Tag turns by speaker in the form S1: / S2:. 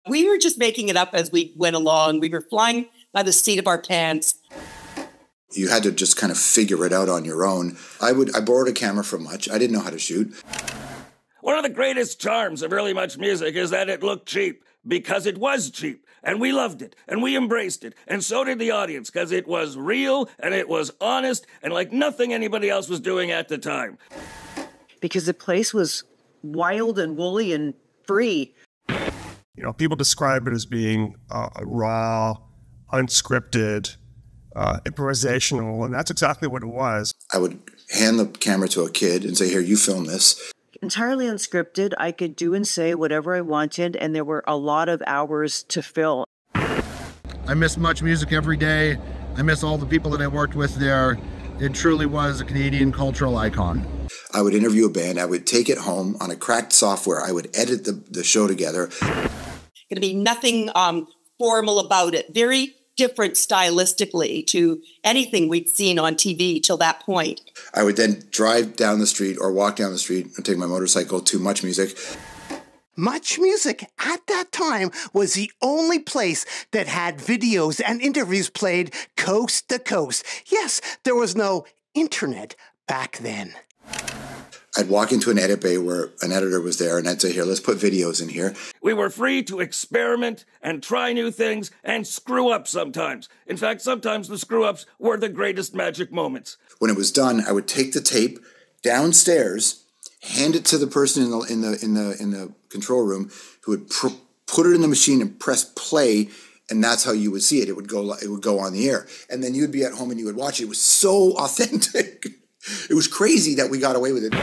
S1: We were just making it up as we went along. We were flying by the seat of our pants.
S2: You had to just kind of figure it out on your own. I borrowed a camera from Much. I didn't know how to shoot.
S3: One of the greatest charms of early MuchMusic is that it looked cheap, because it was cheap, and we loved it, and we embraced it, and so did the audience, because it was real, and it was honest, and like nothing anybody else was doing at the time.
S4: Because the place was wild and woolly and free.
S5: You know, people describe it as being raw, unscripted, improvisational, and that's exactly what it was.
S2: I would hand the camera to a kid and say, here, you film this.
S4: Entirely unscripted. I could do and say whatever I wanted, and there were a lot of hours to fill.
S6: I miss MuchMusic every day. I miss all the people that I worked with there. It truly was a Canadian cultural icon.
S2: I would interview a band. I would take it home on a cracked software. I would edit the show together.
S1: Going to be nothing formal about it. Very different stylistically to anything we'd seen on TV till that point.
S2: I would then drive down the street or walk down the street and take my motorcycle to MuchMusic.
S7: MuchMusic at that time was the only place that had videos and interviews played coast to coast. Yes, there was no internet back then.
S2: I'd walk into an edit bay where an editor was there and I'd say, here, let's put videos in here.
S3: We were free to experiment and try new things and screw up sometimes. In fact, sometimes the screw-ups were the greatest magic moments.
S2: When it was done, I would take the tape downstairs, hand it to the person in the control room who would put it in the machine and press play, and that's how you would see it. It would go on the air. And then you would be at home and you would watch it. It was so authentic. It was crazy that we got away with it.